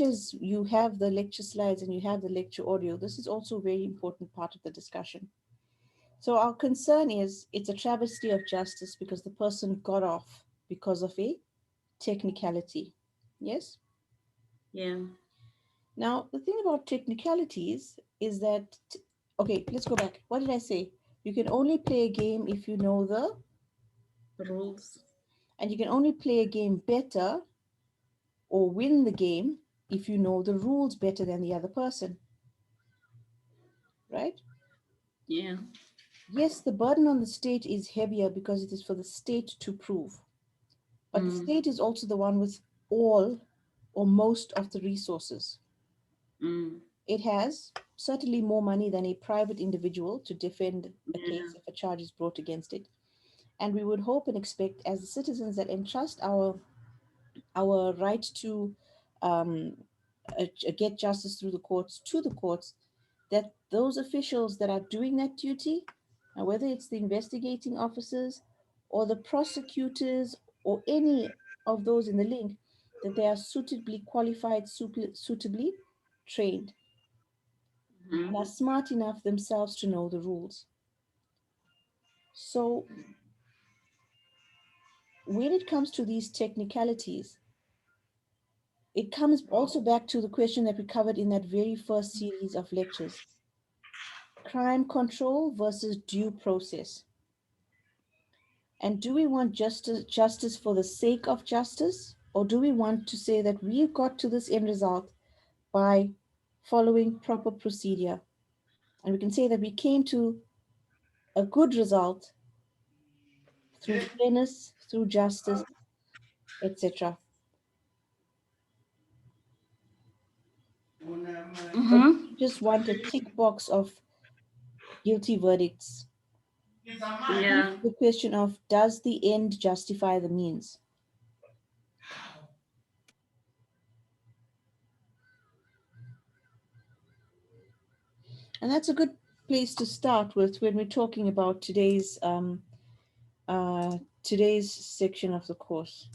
as you have the lecture slides and you have the lecture audio, this is also a very important part of the discussion. So our concern is it's a travesty of justice because the person got off because of a technicality. Yes? Yeah. Now, the thing about technicalities is that, okay, let's go back. What did I say? You can only play a game if you know the, Rules. and you can only play a game better or win the game if you know the rules better than the other person, right? Yeah. Yes, the burden on the state is heavier because it is for the state to prove, but the Mm. state is also the one with all or most of the resources. Mm. It has certainly more money than a private individual to defend a Yeah. case if a charge is brought against it. And we would hope and expect, as the citizens that entrust our right to um, get justice through the courts to the courts, that those officials that are doing that duty, whether it's the investigating officers or the prosecutors or any of those in the link, that they are suitably qualified, suitably trained, and are Mm-hmm. smart enough themselves to know the rules. So when it comes to these technicalities, it comes also back to the question that we covered in that very first series of lectures: crime control versus due process. And do we want justice for the sake of justice? Or do we want to say that we got to this end result by following proper procedure? And we can say that we came to a good result through fairness, through justice, etc. Or do Mm-hmm. we just want a tick box of guilty verdicts? It comes Yeah. to the question of, does the end justify the means? And that's a good place to start with when we're talking about today's section of the course.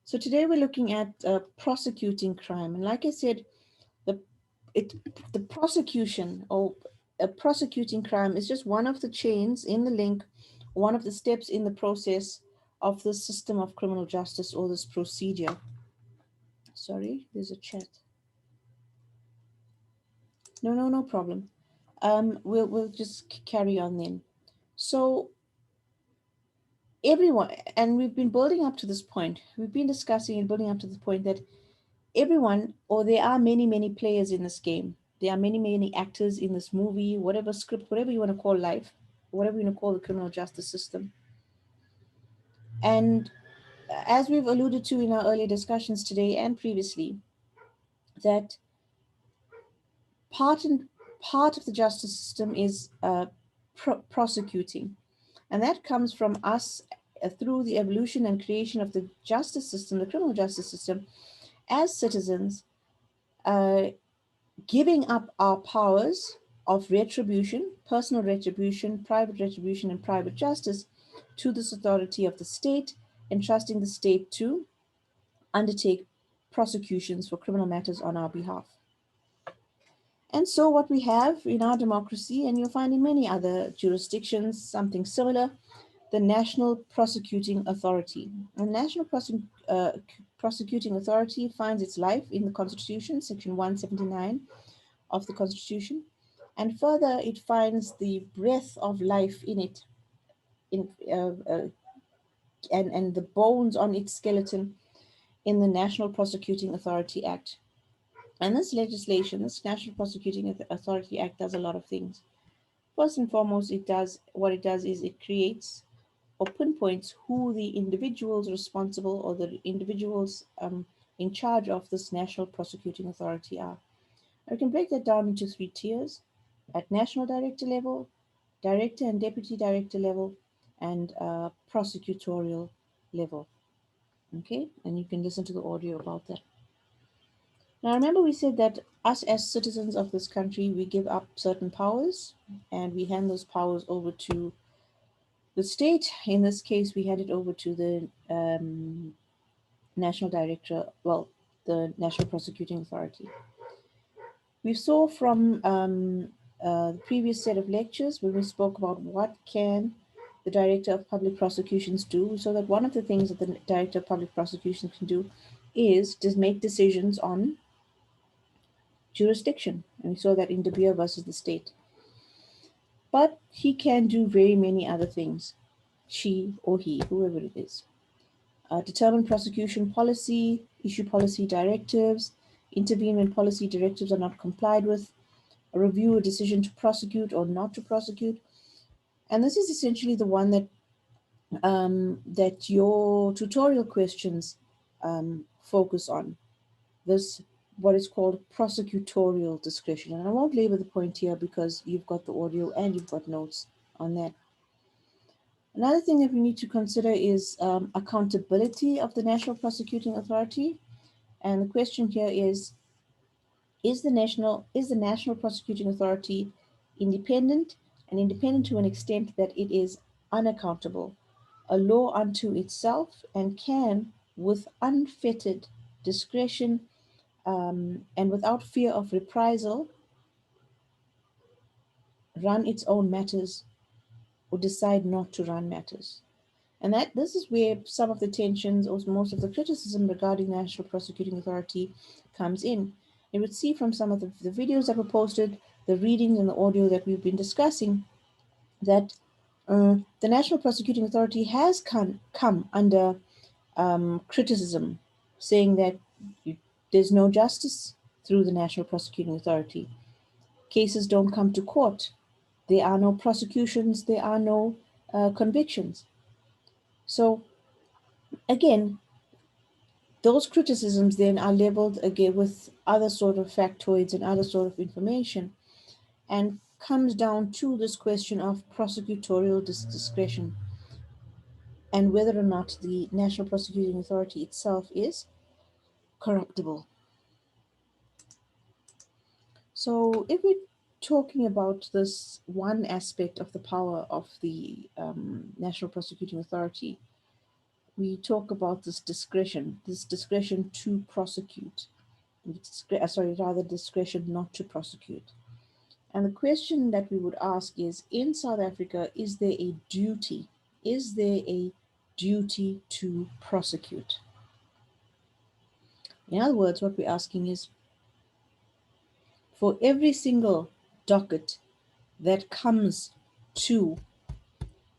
So today we're looking at prosecuting crime, and like I said, the it the prosecution or prosecuting crime is just one of the chains in the link, one of the steps in the process of the system of criminal justice or this procedure. Sorry, there's a chat. No, no, no problem. We'll just carry on then. So everyone, and we've been building up to this point. We've been discussing and building up to this point that everyone, or there are many, many players in this game. There are many, many actors in this movie, whatever script, whatever you want to call life, whatever you want to call the criminal justice system. And as we've alluded to in our earlier discussions today and previously, that part and part of the justice system is prosecuting, and that comes from us through the evolution and creation of the justice system, the criminal justice system, as citizens, uh, giving up our powers of retribution, personal retribution, and private justice to this authority of the state, entrusting the state to undertake prosecutions for criminal matters on our behalf. And so, what we have in our democracy, and you'll find in many other jurisdictions something similar, the National Prosecuting Authority. The National Prosecuting Authority finds its life in the Constitution, Section 179 of the Constitution, and further, it finds the breath of life in it, in and the bones on its skeleton in the National Prosecuting Authority Act. And this legislation, this National Prosecuting Authority Act, does a lot of things. First and foremost, it does is it creates or pinpoints who the individuals responsible or the individuals in charge of this National Prosecuting Authority are. I can break that down into three tiers: at national director level, director and deputy director level, and prosecutorial level. Okay, and you can listen to the audio about that. Now, remember, we said that us as citizens of this country, we give up certain powers and we hand those powers over to the state. In this case, we hand it over to the national director, well, the National Prosecuting Authority. We saw from the previous set of lectures when we spoke about what can the Director of Public Prosecutions do. We saw that one of the things that the Director of Public Prosecutions can do is to make decisions on jurisdiction. And we saw that in De Beer versus the state. But he can do very many other things, she or he, whoever it is. Determine prosecution policy, issue policy directives, intervene when policy directives are not complied with, review a decision to prosecute or not to prosecute. And this is essentially the one that your tutorial questions focus on. This what is called prosecutorial discretion. And I won't labor the point here because you've got the audio and you've got notes on that. Another thing that we need to consider is accountability of the National Prosecuting Authority. And the question here is the National Prosecuting Authority independent, and independent to an extent that it is unaccountable, a law unto itself, and can, with unfettered discretion and without fear of reprisal, run its own matters or decide not to run matters. And that this is where some of the tensions or most of the criticism regarding the National Prosecuting Authority comes in. You would see from some of the videos that were posted, the readings and the audio that we've been discussing, that the National Prosecuting Authority has come under criticism, saying that there's no justice through the National Prosecuting Authority. Cases don't come to court. There are no prosecutions. There are no convictions. So again, those criticisms then are leveled again with other sort of factoids and other sort of information, and comes down to this question of prosecutorial discretion and whether or not the National Prosecuting Authority itself is corruptible. So, if we're talking about this one aspect of the power of the National Prosecuting Authority, we talk about this discretion to prosecute, sorry, rather discretion not to prosecute. And the question that we would ask is, in South Africa, is there a duty? Is there a duty to prosecute? In other words, what we're asking is, for every single docket that comes to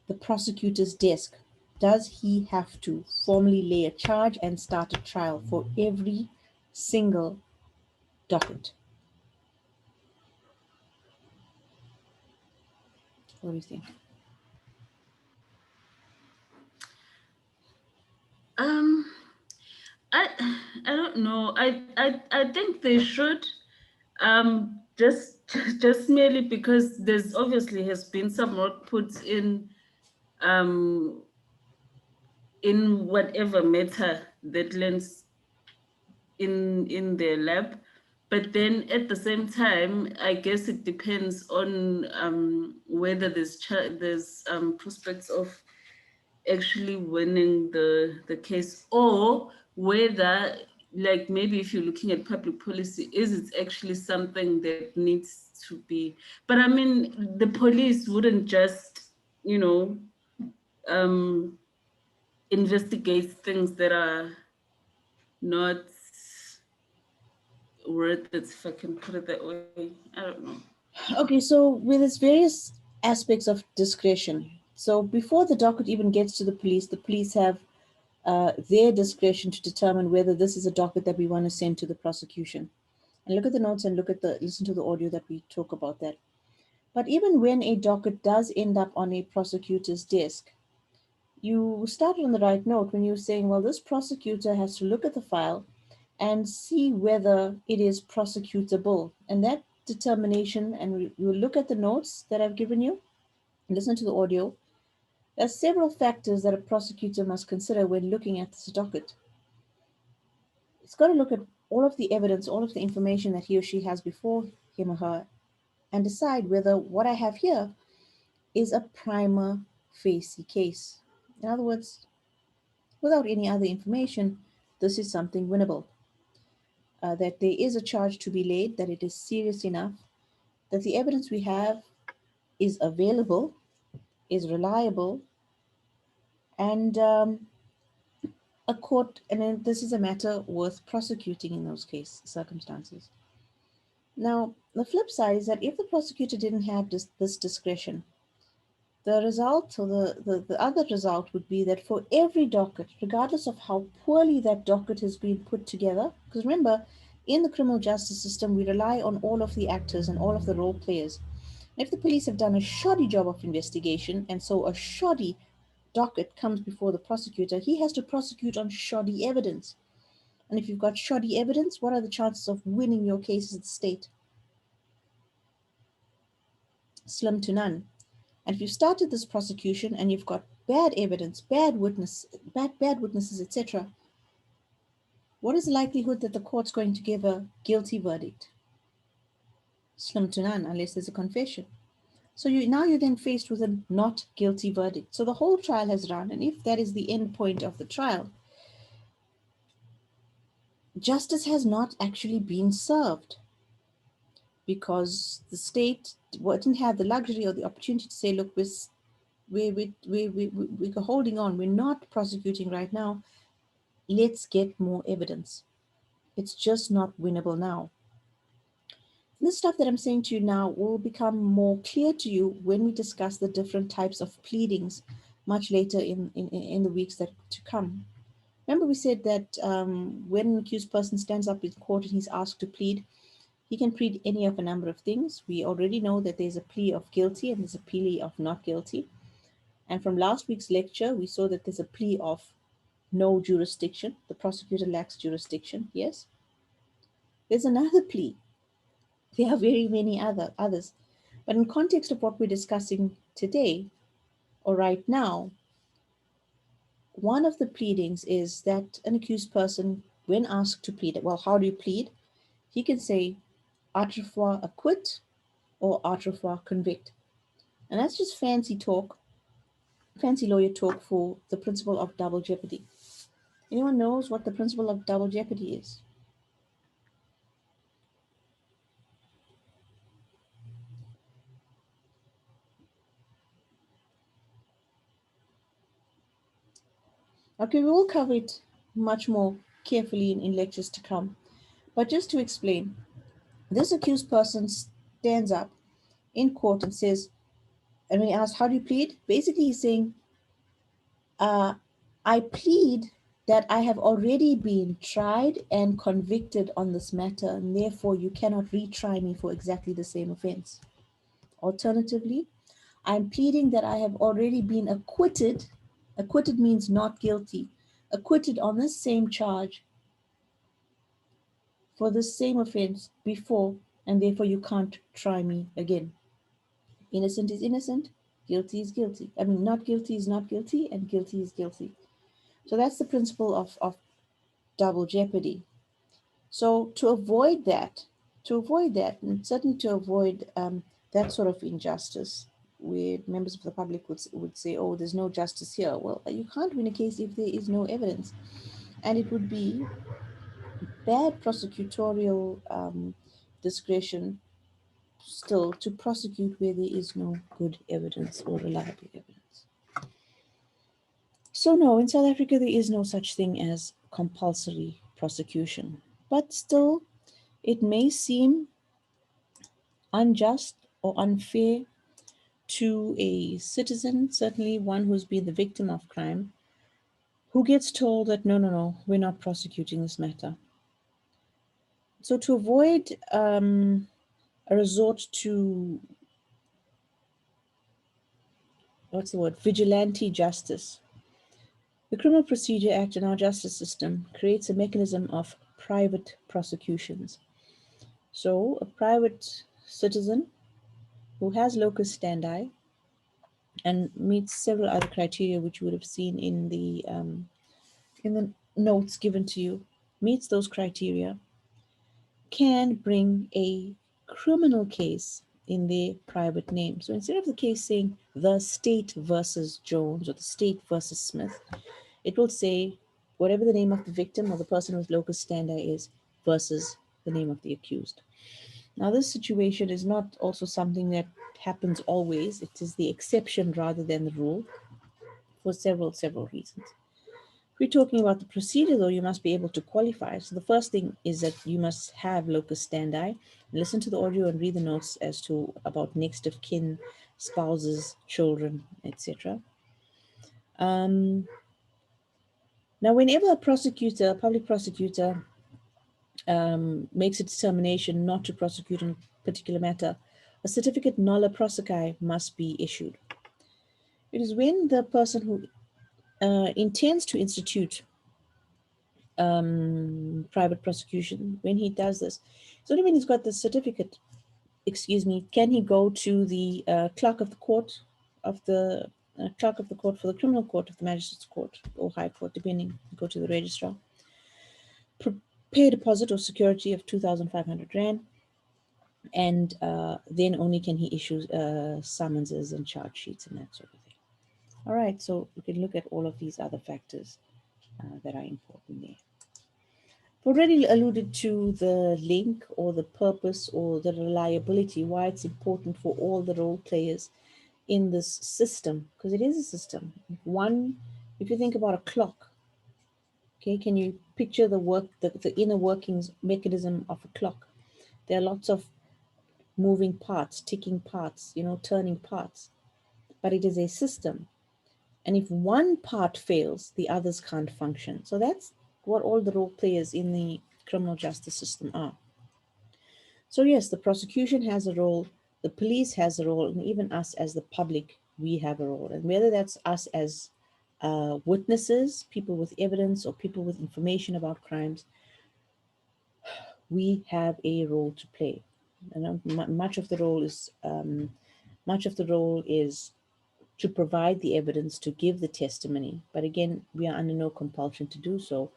the prosecutor's desk, does he have to formally lay a charge and start a trial for every single docket? What do you think? Um, I I don't know. I think they should. Just just merely because there's obviously has been some work put um in whatever matter that lands in their lab. But then at the same time, I guess it depends on whether there's prospects of actually winning the case, or whether, like, maybe if you're looking at public policy, is it actually something that needs to be. But I mean, the police wouldn't just, you know, um investigate things that are not worth it, if I can put it that way. I don't know. Okay, so with its various aspects of discretion, so before the docket even gets to the police have their discretion to determine whether this is a docket that we want to send to the prosecution. And look at the notes and listen to the audio that we talk about that. But even when a docket does end up on a prosecutor's desk, you started on the right note when you were saying, well, this prosecutor has to look at the file and see whether it is prosecutable. And that determination, and you look at the notes that I've given you, listen to the audio. There are several factors that a prosecutor must consider when looking at this docket. It's got to look at all of the evidence, all of the information that he or she has before him or her, and decide whether what I have here is a prima facie case. In other words, without any other information, this is something winnable. that there is a charge to be laid, that it is serious enough, that the evidence we have is available, is reliable, and a court, and then this is a matter worth prosecuting in those case circumstances. Now, the flip side is that if the prosecutor didn't have this discretion, the result, or the other result would be that for every docket, regardless of how poorly that docket has been put together, because remember, in the criminal justice system, we rely on all of the actors and all of the role players. If the police have done a shoddy job of investigation, and so a shoddy docket comes before the prosecutor, he has to prosecute on shoddy evidence. And if you've got shoddy evidence, what are the chances of winning your case as the state? Slim to none. And if you've started this prosecution and you've got bad evidence, bad witnesses, etc., what is the likelihood that the court's going to give a guilty verdict? Slim to none, unless there's a confession. So you're then faced with a not guilty verdict. So the whole trial has run, and if that is the end point of the trial, justice has not actually been served because the state didn't have the luxury or the opportunity to say, look, we're holding on, we're not prosecuting right now, let's get more evidence. It's just not winnable now. This stuff that I'm saying to you now will become more clear to you when we discuss the different types of pleadings much later in the weeks that to come. Remember, we said that when an accused person stands up in court and he's asked to plead, he can plead any of a number of things. We already know that there's a plea of guilty and there's a plea of not guilty. And from last week's lecture, we saw that there's a plea of no jurisdiction. The prosecutor lacks jurisdiction. Yes. There's another plea. There are very many others. But in context of what we're discussing today or right now, one of the pleadings is that an accused person, when asked to plead, well, how do you plead? He can say autrefois acquit or autrefois convict. And that's just fancy talk, fancy lawyer talk for the principle of double jeopardy. Anyone knows what the principle of double jeopardy is? Okay, we will cover it much more carefully in lectures to come. But just to explain, this accused person stands up in court and says, and when he asks, how do you plead? Basically, he's saying, uh, I plead that I have already been tried and convicted on this matter, and therefore you cannot retry me for exactly the same offense. Alternatively, I'm pleading that I have already been acquitted. Acquitted means not guilty. Acquitted on this same charge for this same offense before, and therefore you can't try me again. Innocent is innocent, guilty is guilty. I mean, not guilty is not guilty, and guilty is guilty. So that's the principle of double jeopardy. So to avoid that, and certainly to avoid that sort of injustice, where members of the public would say, oh, there's no justice here. Well, you can't win a case if there is no evidence. And it would be bad prosecutorial discretion still to prosecute where there is no good evidence or reliable evidence. So, no, in South Africa, there is no such thing as compulsory prosecution. But still, it may seem unjust or unfair to a citizen, certainly one who's been the victim of crime, who gets told that no, no, no, we're not prosecuting this matter. So, to avoid a resort to what's the word, vigilante justice, the Criminal Procedure Act in our justice system creates a mechanism of private prosecutions. So, a private citizen who has locus standi and meets several other criteria which you would have seen in the notes given to you, meets those criteria, can bring a criminal case in their private name. So instead of the case saying the state versus Jones or the state versus Smith, it will say whatever the name of the victim or the person with locus standi is, versus the name of the accused. Now, this situation is not also something that happens always. It is the exception rather than the rule for several reasons. If we're talking about the procedure, though, you must be able to qualify. So the first thing is that you must have locus standi, listen to the audio and read the notes as to about next of kin, spouses, children, etc. Now, whenever a prosecutor, a public prosecutor, makes a determination not to prosecute a particular matter, a certificate nolle prosequi must be issued. It is when the person who intends to institute private prosecution, when he does this, it's only when he's got the certificate, can he go to the clerk of the court for the criminal court of the magistrates court or high court, depending, go to the registrar, pay a deposit or security of 2,500 rand, and then only can he issue summonses and charge sheets and that sort of thing. All right, so we can look at all of these other factors that are important there. I've already alluded to the link or the purpose or the reliability, why it's important for all the role players in this system, because it is a system. If you think about a clock, okay, can you picture the inner workings mechanism of a clock? There are lots of moving parts, ticking parts, turning parts, but it is a system. And if one part fails, the others can't function. So that's what all the role players in the criminal justice system are. So yes, the prosecution has a role, the police has a role, and even us as the public, we have a role. And whether that's us as witnesses, people with evidence, or people with information about crimes, we have a role to play. And much of the role is to provide the evidence, to give the testimony. But again, we are under no compulsion to do so.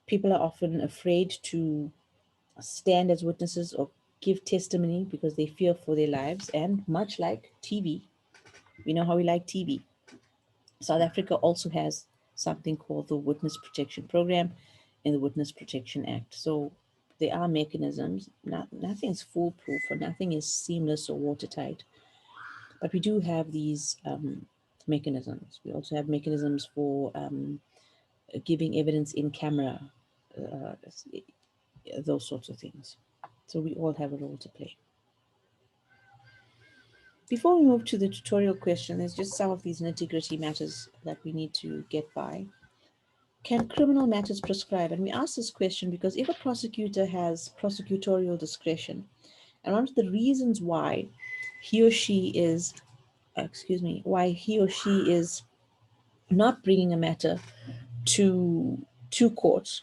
People are often afraid to stand as witnesses or give testimony because they fear for their lives. And much like TV, we know how we like TV. South Africa also has something called the Witness Protection Program and the Witness Protection Act. So there are mechanisms. Nothing's foolproof or nothing is seamless or watertight. But we do have these mechanisms. We also have mechanisms for giving evidence in camera, uh, those sorts of things. So we all have a role to play. Before we move to the tutorial question, there's just some of these nitty-gritty matters that we need to get by. Can criminal matters prescribe? And we ask this question because if a prosecutor has prosecutorial discretion, and one of the reasons why he or she is, not bringing a matter to court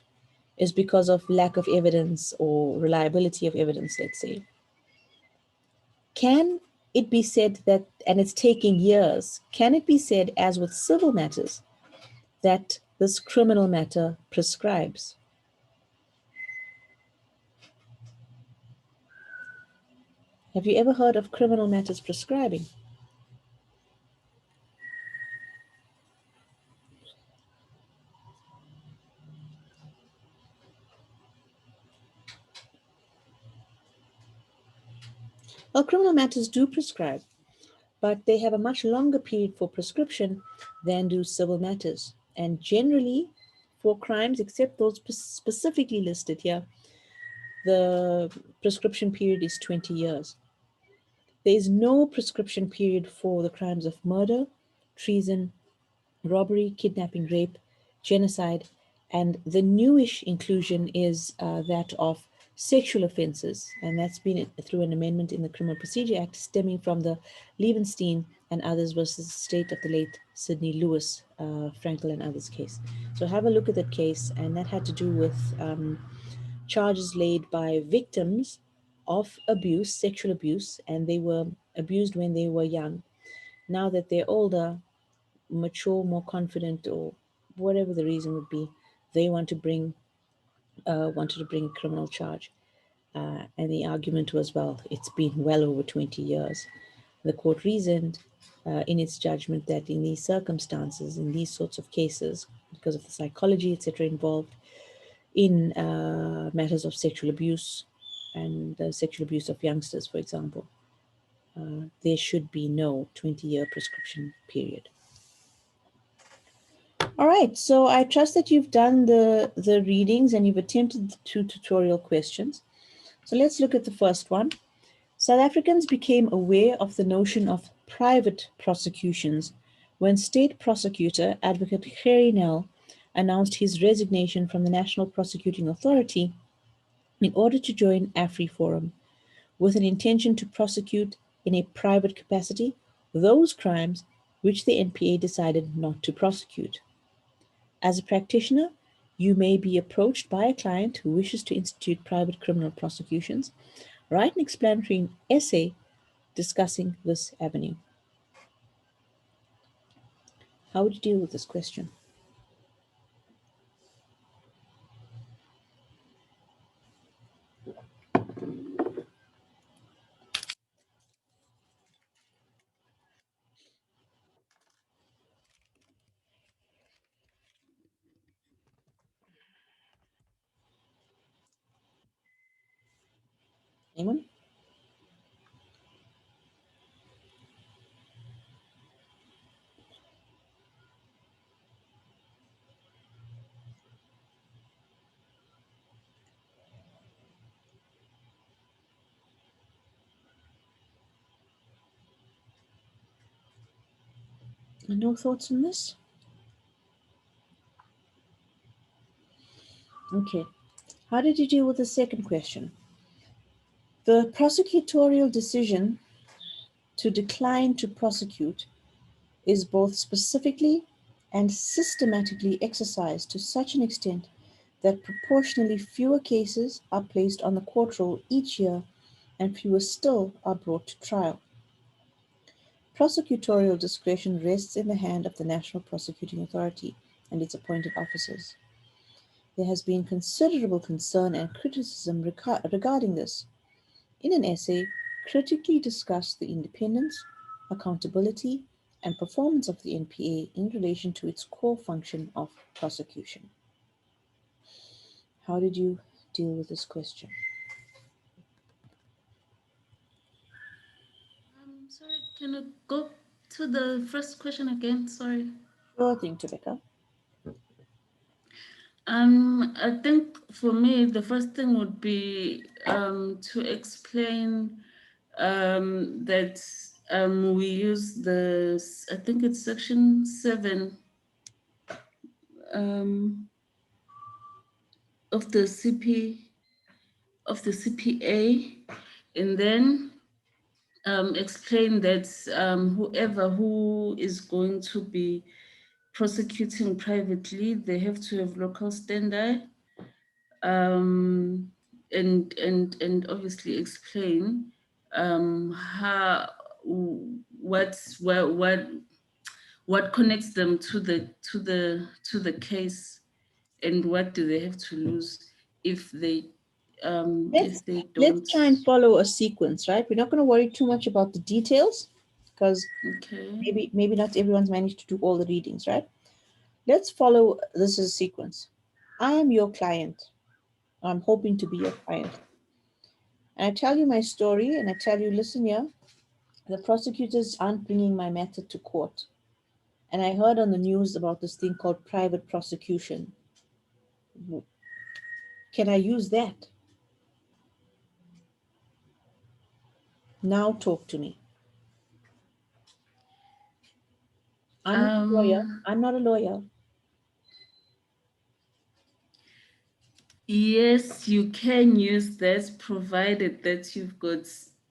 is because of lack of evidence or reliability of evidence, let's say. Can it be said that, and it's taking years, can it be said, as with civil matters, that this criminal matter prescribes? Have you ever heard of criminal matters prescribing? Well, criminal matters do prescribe, but they have a much longer period for prescription than do civil matters. And generally, for crimes, except those specifically listed here, the prescription period is 20 years. There is no prescription period for the crimes of murder, treason, robbery, kidnapping, rape, genocide, and the newish inclusion is that of sexual offences, and that's been through an amendment in the Criminal Procedure Act stemming from the Liebenstein and others versus the state of the late Sidney Lewis, Frankel and others case. So have a look at that case, and that had to do with charges laid by victims of abuse, sexual abuse, and they were abused when they were young. Now that they're older, mature, more confident, or whatever the reason would be, they wanted to bring a criminal charge. And the argument was, well, it's been well over 20 years. The court reasoned in its judgment that in these circumstances, in these sorts of cases, because of the psychology, etc., involved, in matters of sexual abuse and sexual abuse of youngsters, for example. There should be no 20-year prescription period. All right, so I trust that you've done the readings and you've attempted the two tutorial questions. So let's look at the first one. South Africans became aware of the notion of private prosecutions when State Prosecutor Advocate Gerry Nel announced his resignation from the National Prosecuting Authority in order to join AfriForum with an intention to prosecute in a private capacity those crimes which the NPA decided not to prosecute. As a practitioner, you may be approached by a client who wishes to institute private criminal prosecutions. Write an explanatory essay discussing this avenue. How would you deal with this question? Anyone? No thoughts on this? Okay. How did you deal with the second question? The prosecutorial decision to decline to prosecute is both specifically and systematically exercised to such an extent that proportionally fewer cases are placed on the court roll each year and fewer still are brought to trial. Prosecutorial discretion rests in the hand of the National Prosecuting Authority and its appointed officers. There has been considerable concern and criticism regarding this. In an essay, critically discuss the independence, accountability, and performance of the NPA in relation to its core function of prosecution. How did you deal with this question? Sorry, can you go to the first question again? Sorry. Sure thing, Tobeka. I think for me, the first thing would be to explain that we use the, I think it's section 7 um, of the CPA, and then explain that whoever who is going to be prosecuting privately, they have to have local standard, and obviously explain how what connects them to the case, and what do they have to lose if they Let's let's don't. try and follow a sequence, right? We're not going to worry too much about the details because Okay. maybe not everyone's managed to do all the readings, right? Let's follow this as a sequence. I am your client. I'm hoping to be your client. And I tell you my story and I tell you, listen here, the prosecutors aren't bringing my matter to court. And I heard on the news about this thing called private prosecution. Can I use that? Now talk to me. I'm not a lawyer. Um, I'm not a lawyer. yes, you can use that provided that you've got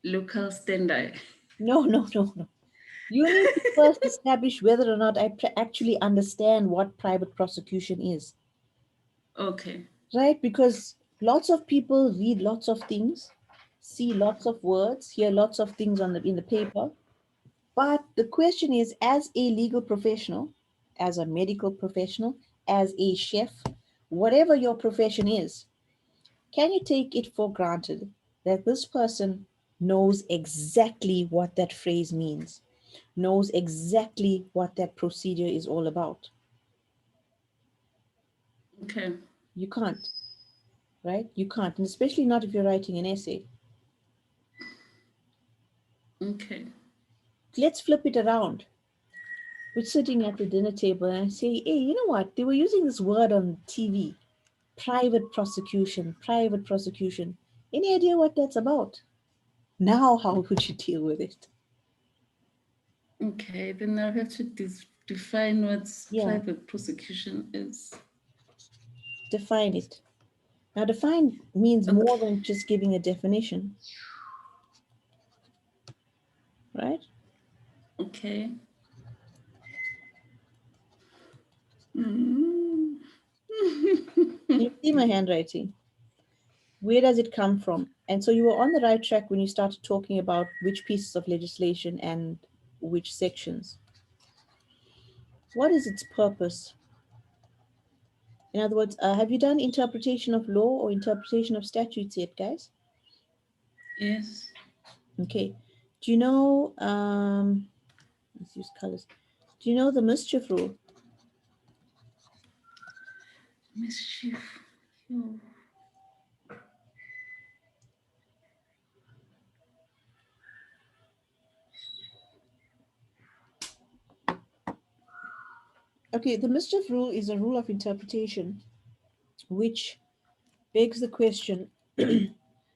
local standard. No, no, no, no. You need to first establish whether or not I actually understand what private prosecution is, Okay. right? Because lots of people read lots of things, see lots of words, hear lots of things in the paper. But the question is, as a legal professional, as a medical professional, as a chef, whatever your profession is, can you take it for granted that this person knows exactly what that phrase means, knows exactly what that procedure is all about? Okay. You can't. right? You can't, and especially not if you're writing an essay. Okay. Let's flip it around. We're sitting at the dinner table and I say, hey, you know what? They were using this word on TV, private prosecution, private prosecution. Any idea what that's about? Now, how would you deal with it? Okay, then I'll have to define what Yeah, private prosecution is. define it. Now, define means Okay. more than just giving a definition, right? Okay. Mm. You see my handwriting. Where does it come from? And so you were on the right track when you started talking about which pieces of legislation and which sections. What is its purpose? In other words, have you done interpretation of law or interpretation of statutes yet, guys? Yes. Okay. Do you know, let's use colors. Do you know the mischief rule? Mischief. Oh. Okay, the mischief rule is a rule of interpretation which begs the question.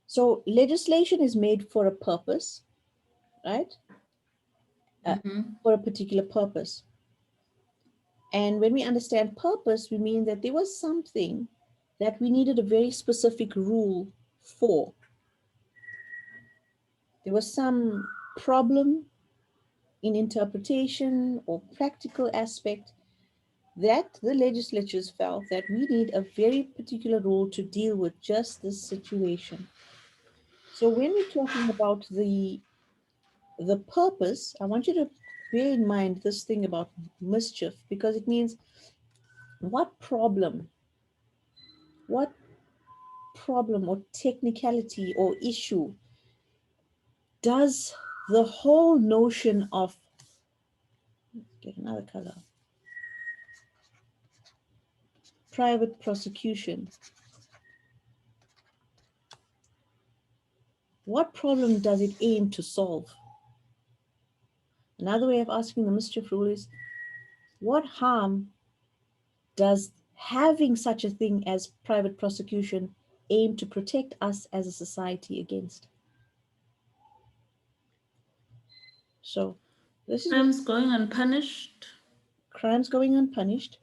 So, legislation is made for a purpose, right? Uh, Mm-hmm. for a particular purpose. And when we understand purpose, we mean that there was something that we needed a very specific rule for. There was some problem in interpretation or practical aspect that the legislatures felt that we need a very particular rule to deal with just this situation. So when we're talking about the purpose, I want you to bear in mind this thing about mischief because it means what problem, what problem or technicality or issue does the whole notion of get another color private prosecution, what problem does it aim to solve? Another way of asking the mischief rule is what harm does having such a thing as private prosecution aim to protect us as a society against? So this is what Crimes going unpunished crimes going unpunished.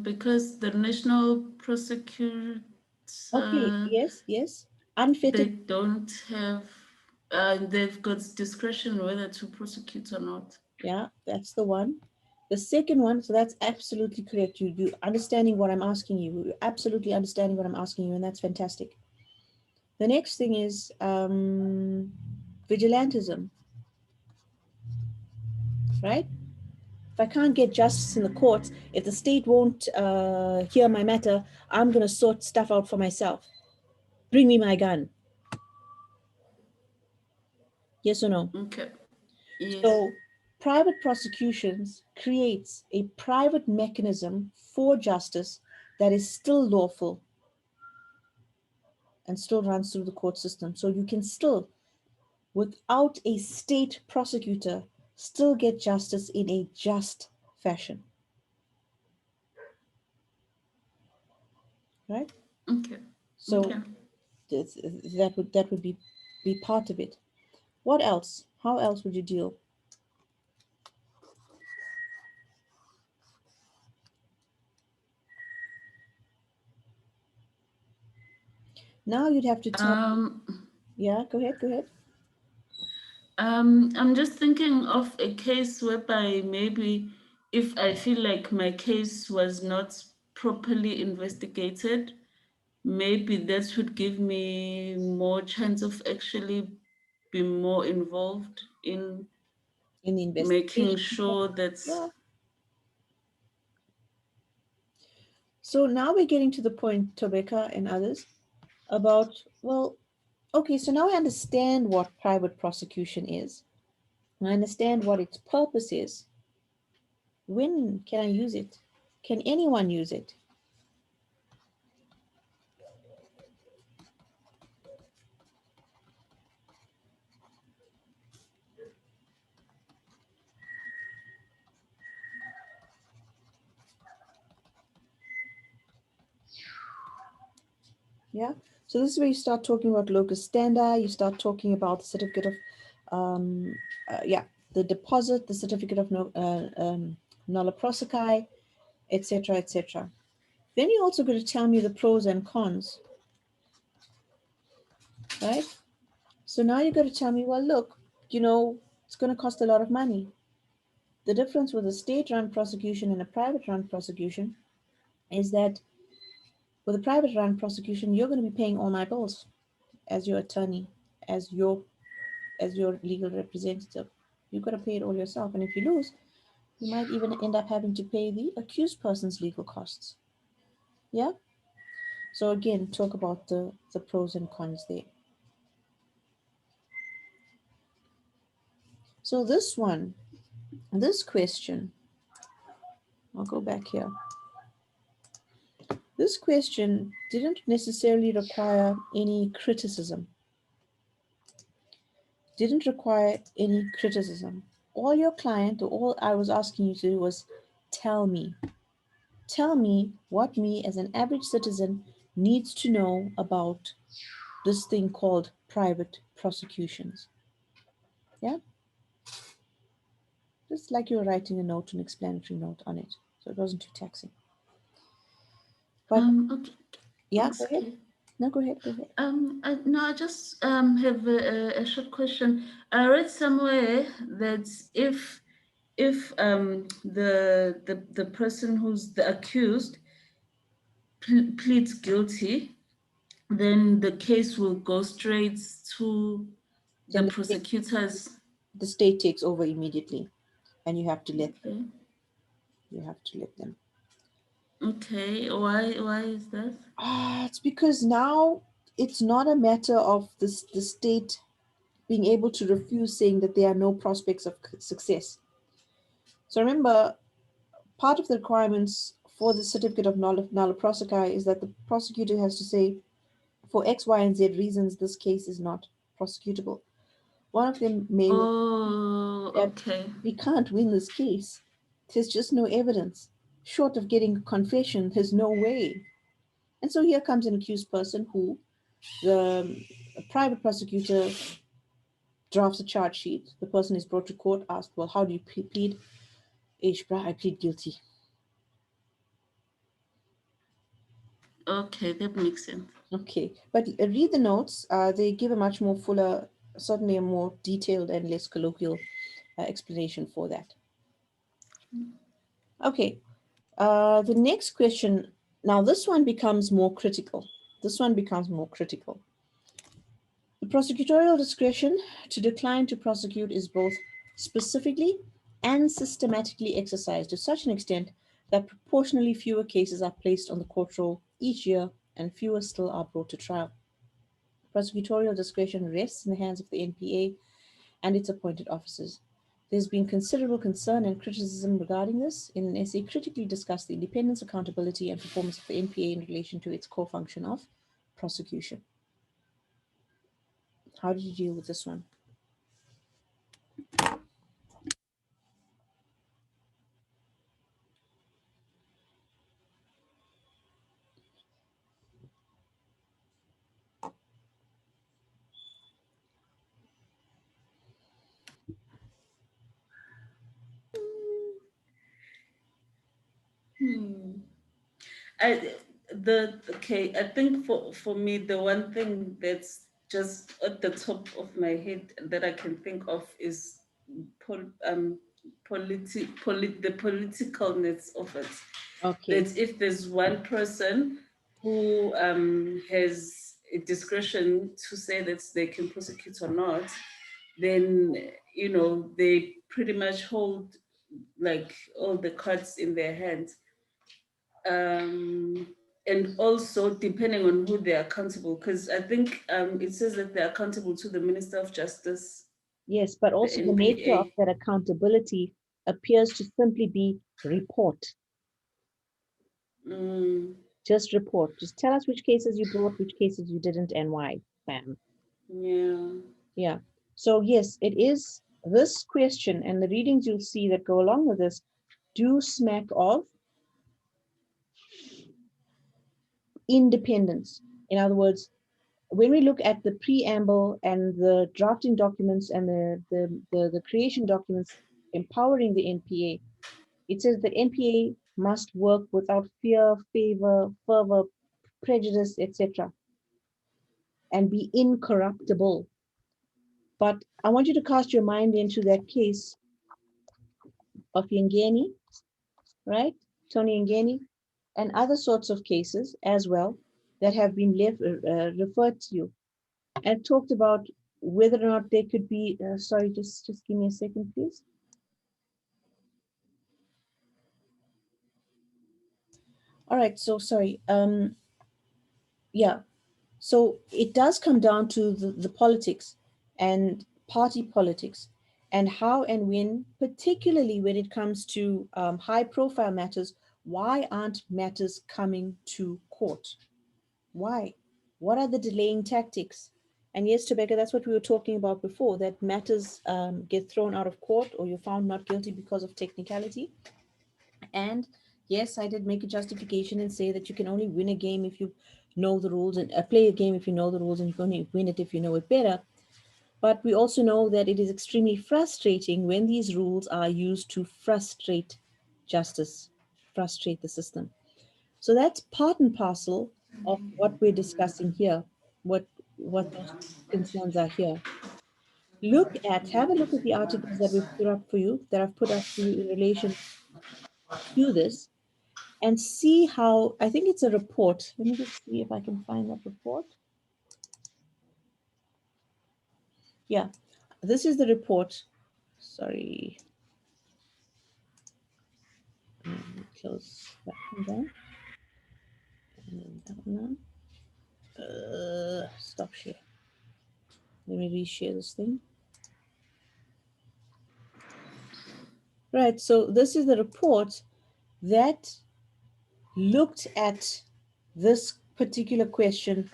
because the national prosecutors Okay, yes, yes. they Unfettered. don't have they've got discretion whether to prosecute or not. Yeah, that's the one. The second one, so that's absolutely correct. You understanding what I'm asking you. You're absolutely understanding what I'm asking you, and that's fantastic. The next thing is vigilantism, right? If I can't get justice in the courts, if the state won't hear my matter, I'm going to sort stuff out for myself. Bring me my gun. Yes or no? Okay. Yes. So, private prosecutions creates a private mechanism for justice that is still lawful and still runs through the court system. So you can still, without a state prosecutor, still get justice in a just fashion, right? Okay. So Okay. that would be part of it. What else? How else would you deal? Now you'd have to tell me. Um, Yeah, go ahead, go ahead. I'm just thinking of a case whereby maybe if I feel like my case was not properly investigated, maybe that would give me more chance of actually be more involved in In the making investigation. sure that Yeah. So now we're getting to the point, Tobeka and others, about, well, okay, so now I understand what private prosecution is. I understand what its purpose is. When can I use it? Can anyone use it? Yeah. So this is where you start talking about locus standi. You start talking about the certificate of, yeah, the deposit, the certificate of nolla prosequi, etc., etc. Then you're also going to tell me the pros and cons, right? So now you're going to tell me, well, look, it's going to cost a lot of money. The difference with a state-run prosecution and a private-run prosecution is that with a private-run prosecution, you're going to be paying all my bills as your attorney, as your as your legal representative. You've got to pay it all yourself, and if you lose, you might even end up having to pay the accused person's legal costs. Yeah. So again, talk about the pros and cons there. So this question, I'll go back here. This question didn't necessarily require any criticism. Didn't require any criticism. All your client, or all I was asking you to do was tell me. Tell me what me as an average citizen needs to know about this thing called private prosecutions. Yeah? Just like you were writing a note, an explanatory note on it. So it wasn't too taxing. But Okay. yeah, It's go ahead. okay. No, go ahead, go ahead. No, I just have a short question. I read somewhere that if the person who's the accused pleads guilty, then the case will go straight to the Then prosecutors. the state takes over immediately, and Okay. you have to let them. Okay. Why is that? It's because now it's not a matter of the state being able to refuse saying that there are no prospects of success. So remember, part of the requirements for the certificate of nulla prosequi is that the prosecutor has to say, for X, Y, and Z reasons, this case is not prosecutable. One of them may well Oh, be that okay. we can't win this case. There's just no evidence. Short of getting confession, there's no way. And so here comes an accused person who the private prosecutor drafts a charge sheet. The person is brought to court, asked, well, how do you plead? Ishbra, I plead guilty. Okay, that makes sense. Okay, but read the notes. They give a much more fuller, certainly a more detailed and less colloquial explanation for that. Okay, the next question. Now, this one becomes more critical. This one becomes more critical. The prosecutorial discretion to decline to prosecute is both specifically and systematically exercised to such an extent that proportionally fewer cases are placed on the court roll each year and fewer still are brought to trial. Prosecutorial discretion rests in the hands of the NPA and its appointed officers. There's been considerable concern and criticism regarding this. In an essay, critically discussed the independence, accountability, and performance of the NPA in relation to its core function of prosecution. How did you deal with this one? Hmm. I okay. I think for me, the one thing that's just at the top of my head that I can think of is the politicalness of it. Okay. That if there's one person who has a discretion to say that they can prosecute or not, then they pretty much hold like all the cards in their hands. um, and also depending on who they're accountable, because I think it says that they're accountable to the Minister of Justice, Yes, but the also the nature of NPA. that accountability appears to simply be report. Mm, Just report. Just tell us which cases you brought, which cases you didn't, and why. Bam. yeah. Yeah. So, yes, it is this question and the readings you'll see that go along with this do smack of independence. In other words, when we look at the preamble and the drafting documents and the creation documents empowering the NPA, it says that NPA must work without fear, favor, fervor, prejudice, etc., and be incorruptible. But I want you to cast your mind into that case of Yengeni, right? Tony Yengeni, and other sorts of cases as well that have been referred to you and talked about whether or not they could be. Sorry, just give me a second, please. All right. So sorry. Yeah. So it does come down to the politics and party politics and how and when, particularly when it comes to high profile matters, why aren't matters coming to court? Why? What are the delaying tactics? And yes, Rebecca, that's what we were talking about before, that matters get thrown out of court or you're found not guilty because of technicality. And yes, I did make a justification and say that you can only win a game if you know the rules and play a game if you know the rules, and you can only win it if you know it better. But we also know that it is extremely frustrating when these rules are used to frustrate justice, frustrate the system. So that's part and parcel of what we're discussing here, what those concerns are here. Have a look at the articles that we've put up for you, that I've put up for you in relation to this, and see how, I think it's a report. Let me just see if I can find that report. Yeah, this is the report. Sorry, close that one down. And then that one down. Stop share. Let me reshare this thing. Right, so this is the report that looked at this particular question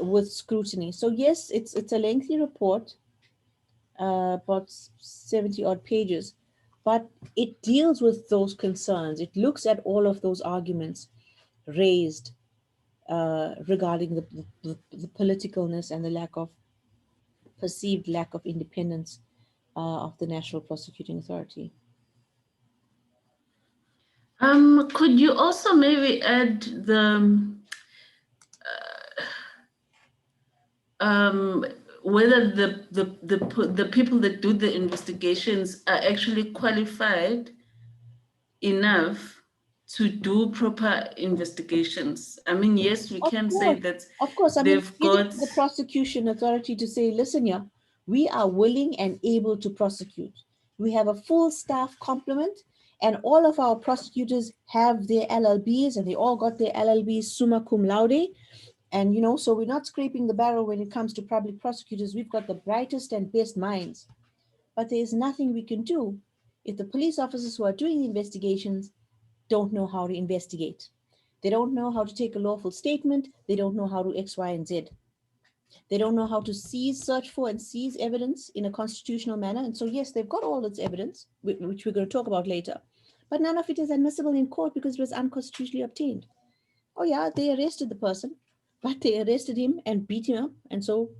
with scrutiny. So yes, it's a lengthy report, about 70 odd pages, but it deals with those concerns. It looks at all of those arguments raised regarding the politicalness and the perceived lack of independence of the National Prosecuting Authority. Could you also maybe add um, whether the people that do the investigations are actually qualified enough to do proper investigations? I mean, yes, we Of can say course, that of course. I mean, they've it's giving got. the prosecution authority to say, listen, yeah, we are willing and able to prosecute. We have a full staff complement, and all of our prosecutors have their LLBs, and they all got their LLBs summa cum laude. And, so we're not scraping the barrel when it comes to public prosecutors. We've got the brightest and best minds. But there's nothing we can do if the police officers who are doing the investigations don't know how to investigate. They don't know how to take a lawful statement. They don't know how to X, Y, and Z. They don't know how to search for, and seize evidence in a constitutional manner. And so, yes, they've got all this evidence, which we're going to talk about later. But none of it is admissible in court because it was unconstitutionally obtained. Oh, yeah, they arrested the person, but they arrested him and beat him up. And so,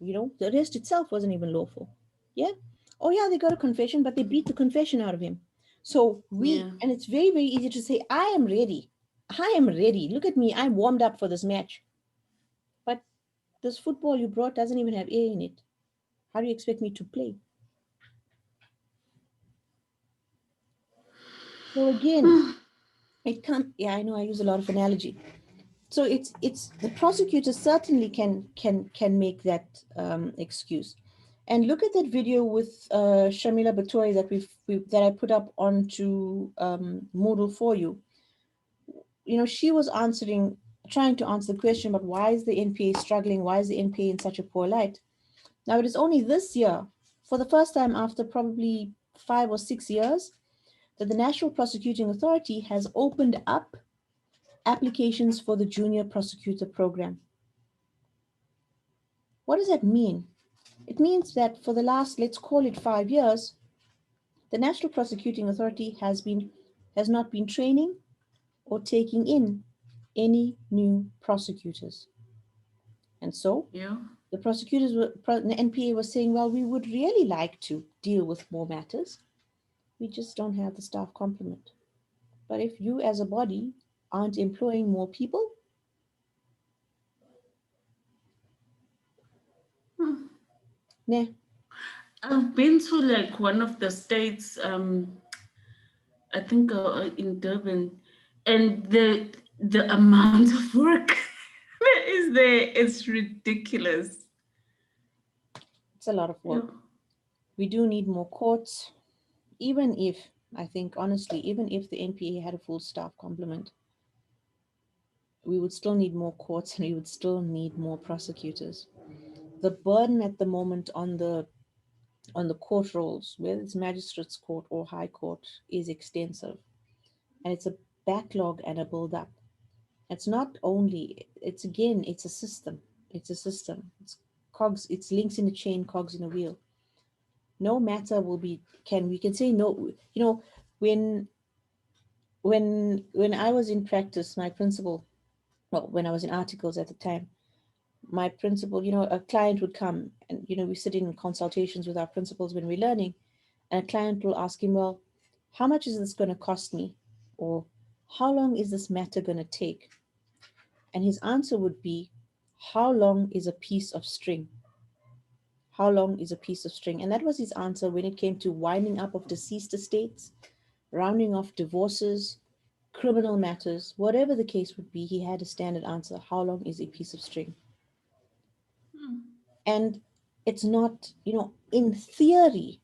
the arrest itself wasn't even lawful. Yeah. Oh, yeah, they got a confession, but they beat the confession out of him. So Yeah. and it's very, very easy to say, I am ready. I am ready. Look at me. I'm warmed up for this match. But this football you brought doesn't even have air in it. How do you expect me to play? So again, yeah, I know I use a lot of analogy. So it's the prosecutor certainly can make that excuse. And look at that video with Shamila Batoy that that I put up onto Moodle for you. She was trying to answer the question, but why is the NPA struggling? Why is the NPA in such a poor light? Now, it is only this year, for the first time after probably 5 or 6 years, that the National Prosecuting Authority has opened up applications for the Junior Prosecutor Program. What does that mean? It means that for the last, let's call it 5 years, the National Prosecuting Authority has not been training or taking in any new prosecutors. And so Yeah. the prosecutors the NPA was saying, well, we would really like to deal with more matters. We just don't have the staff complement. But if you as a body aren't employing more people, Hmm. nah, I've been to like one of the states, I think in Durban, and the amount of work that is there, it's ridiculous. it's a lot of Yeah. work. We do need more courts, even if, I think, honestly, even if the NPA had a full staff complement, we would still need more courts and we would still need more prosecutors. The burden at the moment on the court rolls, whether it's magistrates court or high court, is extensive, and it's a backlog and a build up. It's not only, it's again, it's a system. It's a system. It's cogs, it's links in a chain, cogs in a wheel. No matter will be, can, we can say no, when when I was in practice, my principal, well, when I was in articles at the time, my principal, a client would come and, we sit in consultations with our principals when we're learning, and a client will ask him, well, how much is this going to cost me? Or how long is this matter going to take? And his answer would be, how long is a piece of string? How long is a piece of string? And that was his answer when it came to winding up of deceased estates, rounding off divorces, criminal matters, whatever the case would be, he had a standard answer. How long is a piece of string? Hmm. And it's not, in theory,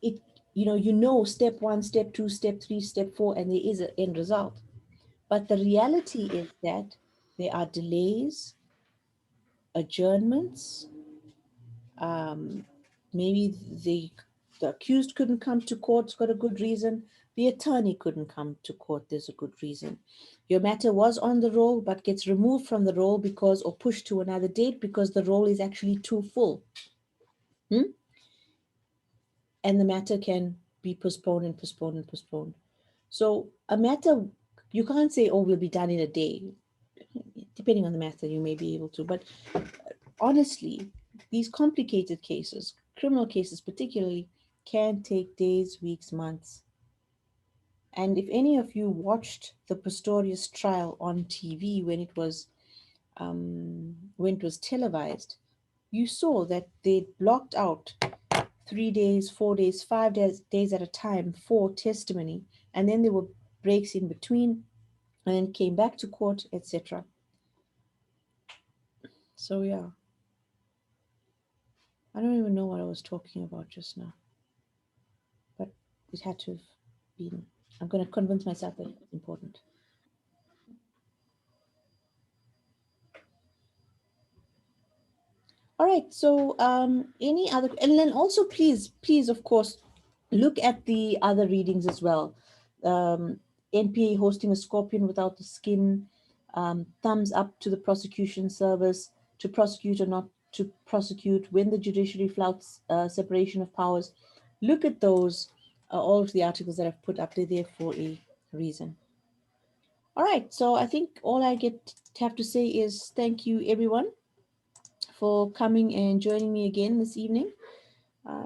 it, step one, step two, step three, step four, and there is an end result. But the reality is that there are delays, adjournments, um, maybe the accused couldn't come to court, it's got a good reason. The attorney couldn't come to court, there's a good reason. Your matter was on the roll but gets removed from the roll because, or pushed to another date because the roll is actually too full. Hmm? And the matter can be postponed and postponed and postponed. So a matter, you can't say, oh, we'll be done in a day. Depending on the matter, you may be able to. But honestly, these complicated cases, criminal cases particularly, can take days, weeks, months. And if any of you watched the Pistorius trial on TV when it was televised, you saw that they blocked out 3 days, 4 days, 5 days at a time for testimony, and then there were breaks in between, and then came back to court, etc. So yeah, I don't even know what I was talking about just now, but it had to have been. I'm going to convince myself that it's important. All right. So, any other, and then also please, of course, look at the other readings as well. NPA hosting a scorpion without the skin. Thumbs up to the prosecution service to prosecute or not to prosecute when the judiciary flouts separation of powers. Look at those. All of the articles that I've put up, they're there for a reason. All right. So I think all I have to say is thank you, everyone, for coming and joining me again this evening.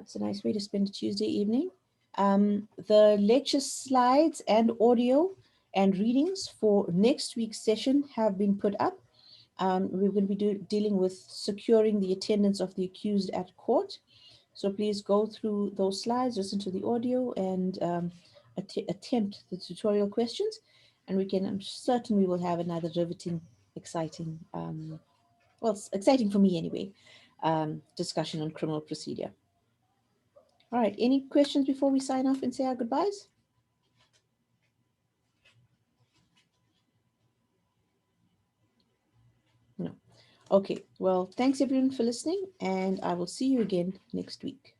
It's a nice way to spend a Tuesday evening. The lecture slides and audio and readings for next week's session have been put up. We're going to be dealing with securing the attendance of the accused at court. So please go through those slides, listen to the audio, and attempt the tutorial questions. And I'm certain we will have another riveting, exciting, well, it's exciting for me anyway, discussion on criminal procedure. All right, any questions before we sign off and say our goodbyes? No. Okay, well, thanks everyone for listening, and I will see you again next week.